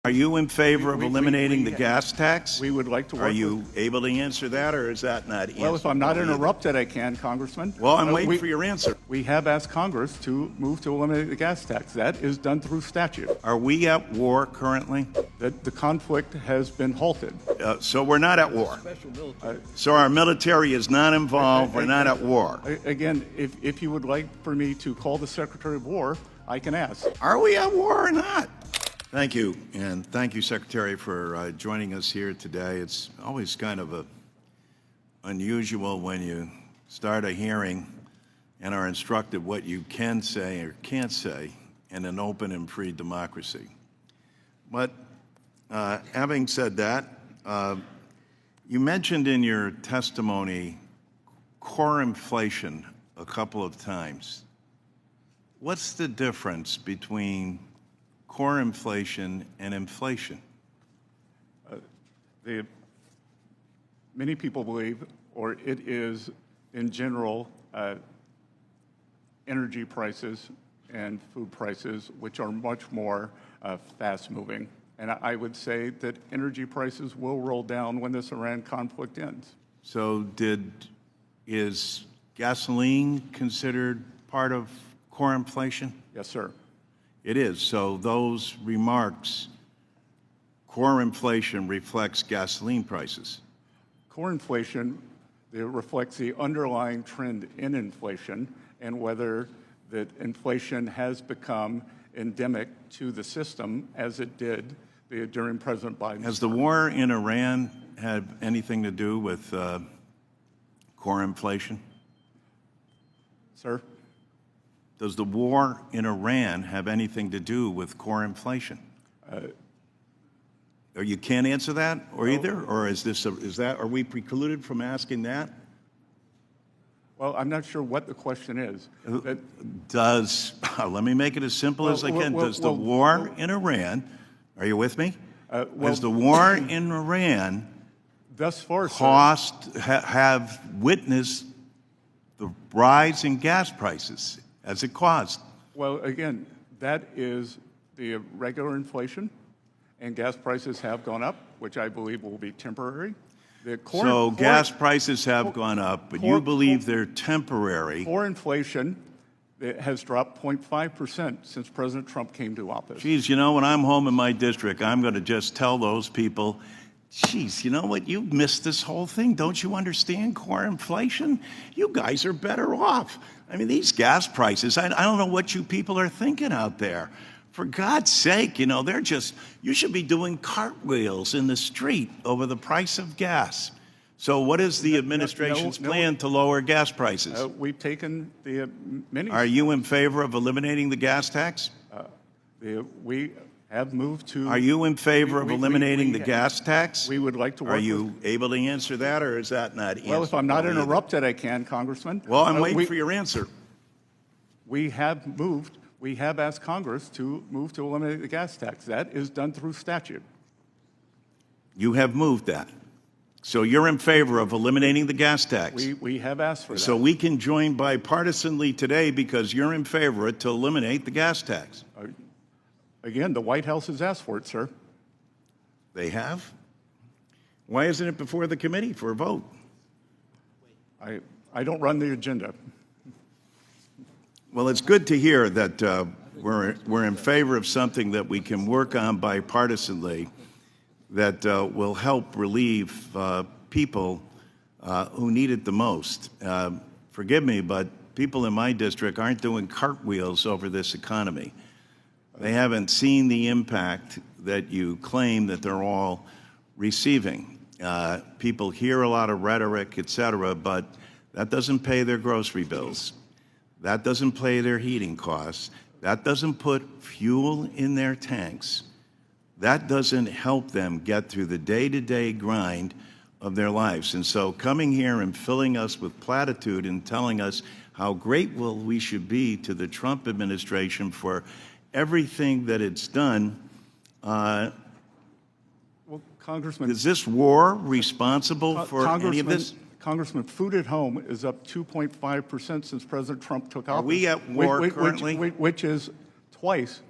Are you in favor of eliminating the gas tax? We would like to work Are you able to answer that, or is that not answered? Well, if I'm not interrupted, I can, Congressman. Well, I'm waiting for your answer. We have asked Congress to move to eliminate the gas tax. That is done through statute. Are we at war currently? The conflict has been halted. So we're not at war. So our military is not involved. We're not at war. Again, if you would like for me to call the Secretary of War, I can ask. Are we at war or not? Thank you, and thank you, Secretary, for joining us here today. It's always kind of unusual when you start a hearing and are instructed what you can say or can't say in an open and free democracy. But having said that, you mentioned in your testimony core inflation a couple of times. What's the difference between core inflation and inflation? Many people believe, or it is in general, energy prices and food prices, which are much more fast-moving. And I would say that energy prices will roll down when this Iran conflict ends. So is gasoline considered part of core inflation? Yes, sir. It is. So those remarks, core inflation reflects gasoline prices. Core inflation, it reflects the underlying trend in inflation and whether that inflation has become endemic to the system as it did during President Biden's Has the war in Iran had anything to do with core inflation? Sir? Does the war in Iran have anything to do with core inflation? Or you can't answer that, or either, or are we precluded from asking that? Well, I'm not sure what the question is. Let me make it as simple as I can. Does the war in Iran, are you with me? Does the war in Iran thus far have witnessed the rise in gas prices as it caused? Well, again, that is the regular inflation, and gas prices have gone up, which I believe will be temporary. Gas prices have gone up, but you believe they're temporary. Core inflation has dropped 0.5% since President Trump came to office. Geez, you know, when I'm home in my district, I'm going to just tell those people, geez, you know what? You've missed this whole thing. Don't you understand core inflation? You guys are better off. I mean, these gas prices, I don't know what you people are thinking out there. For God's sake, you know, you should be doing cartwheels in the street over the price of gas. So what is the administration's plan to lower gas prices? We've taken the many. Are you in favor of eliminating the gas tax? We have moved to. Are you in favor of eliminating the gas tax? We would like to work. Are you able to answer that, or is that not answered? Well, if I'm not interrupted, I can, Congressman. Well, I'm waiting for your answer. We have asked Congress to move to eliminate the gas tax. That is done through statute. You have moved that. So you're in favor of eliminating the gas tax. We have asked for that. So we can join bipartisanly today because you're in favor to eliminate the gas tax. Again, the White House has asked for it, sir. They have? Why isn't it before the committee for a vote? I don't run the agenda. Well, it's good to hear that we're in favor of something that we can work on bipartisanly that will help relieve people who need it the most. Forgive me, but people in my district aren't doing cartwheels over this economy. They haven't seen the impact that you claim that they're all receiving. People hear a lot of rhetoric, et cetera, but that doesn't pay their grocery bills. That doesn't pay their heating costs. That doesn't put fuel in their tanks. That doesn't help them get through the day-to-day grind of their lives. And so coming here and filling us with platitude and telling us how grateful we should be to the Trump administration for everything that it's done, well, Congressman, is this war responsible for any of this? Congressman, food at home is up 2.5% since President Trump took office. Are we at war currently? Which is twice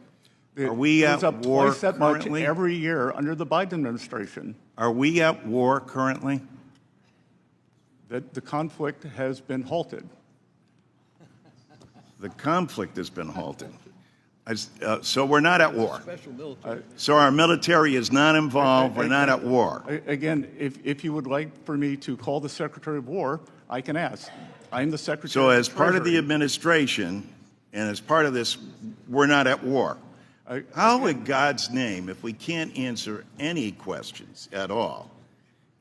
It Are we goes at up war twice that much currently? every year under the Biden administration. Are we at war currently? That the conflict has been halted. The conflict has been halted. So we're not at war. So our military is not involved. We're not at war. Again, if you would like for me to call the Secretary of War, I can ask. I'm the Secretary So of as part of the Treasury. administration and as part of this, we're not at war. How in God's name, if we can't answer any questions at all,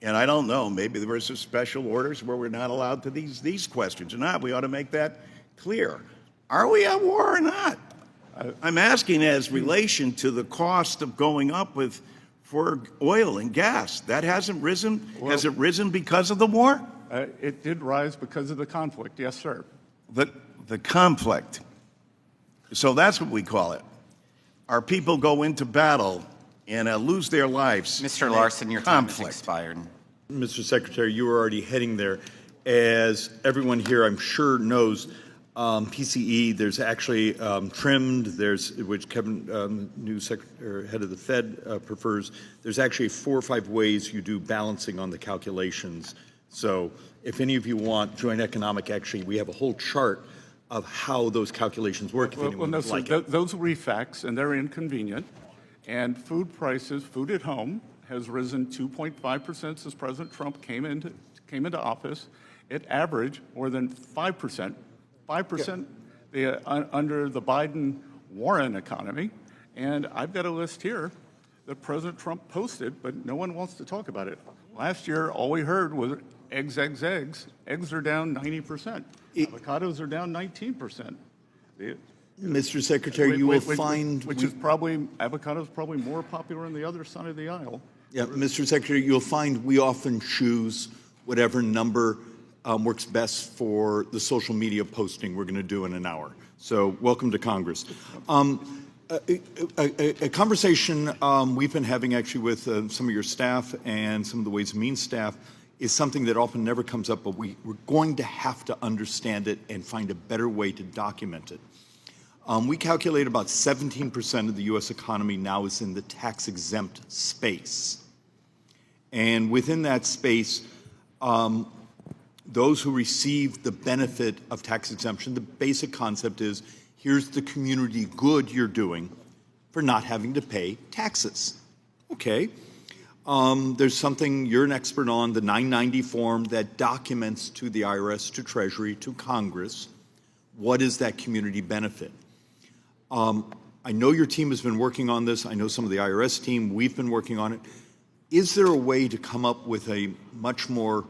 and I don't know, maybe there were some special orders where we're not allowed to these questions or not, we ought to make that clear. Are we at war or not? I'm asking as relation to the cost of going up for oil and gas. That hasn't risen? Has it risen because of the war? It did rise because of the conflict, yes, sir. The conflict. So that's what we call it. Our people go into battle and lose their lives. Mr. in a Larson, your time has conflict. expired. Mr. Secretary, you were already heading there. As everyone here, I'm sure, knows, PCE, there's actually trimmed, which Kevin, new head of the Fed, prefers. There's actually 4 or 5 ways you do balancing on the calculations. So if any of you want joint economic, actually, we have a whole chart of how those calculations work. If anyone No, would sir, like it. those will be facts, and they're inconvenient. And food prices, food at home, has risen 2.5% since President Trump came into office. It averaged more than 5%. 5% under the Biden-Warren economy. And I've got a list here that President Trump posted, but no one wants to talk about it. Last year, all we heard was eggs, eggs, eggs. Eggs are down 90%. Avocados are down 19%. Mr. Secretary, you will find... Which is probably, avocados probably more popular on the other side of the aisle. Yeah, Mr. Secretary, you'll find we often choose whatever number works best for the social media posting we're going to do in an hour. So welcome to Congress. A conversation we've been having actually with some of your staff and some of the Ways and Means staff is something that often never comes up, but we're going to have to understand it and find a better way to document it. We calculate about 17% of the U.S. economy now is in the tax-exempt space. And within that space, those who receive the benefit of tax exemption, the basic concept is, here's the community good you're doing for not having to pay taxes. Okay. There's something you're an expert on, the 990 form that documents to the IRS, to Treasury, to Congress, what is that community benefit? I know your team has been working on this. I know some of the IRS team, we've been working on it. Is there a way to come up with a much more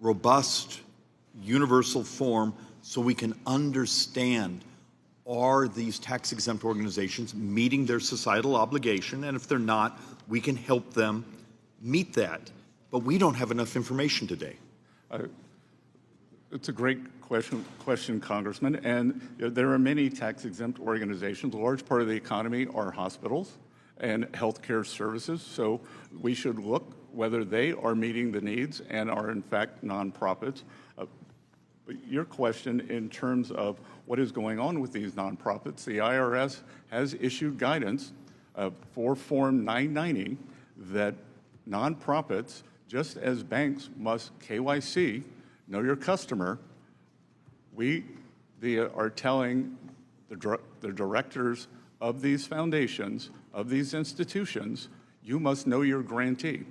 robust, universal form so we can understand, are these tax-exempt organizations meeting their societal obligation? And if they're not, we can help them meet that. But we don't have enough information today. It's a great question, Congressman. And there are many tax-exempt organizations. A large part of the economy are hospitals and healthcare services. So we should look whether they are meeting the needs and are, in fact, nonprofits. But your question in terms of what is going on with these nonprofits, the IRS has issued guidance for Form 990 that nonprofits, just as banks must KYC, know your customer, we are telling the directors of these foundations, of these institutions, you must know your grantee.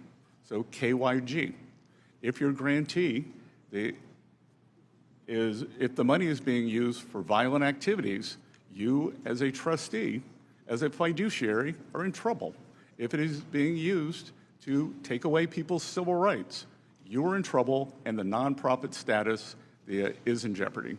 So KYG. If your grantee if the money is being used for violent activities, you as a trustee, as a fiduciary, are in trouble. If it is being used to take away people's civil rights, you are in trouble and the nonprofit status is in jeopardy.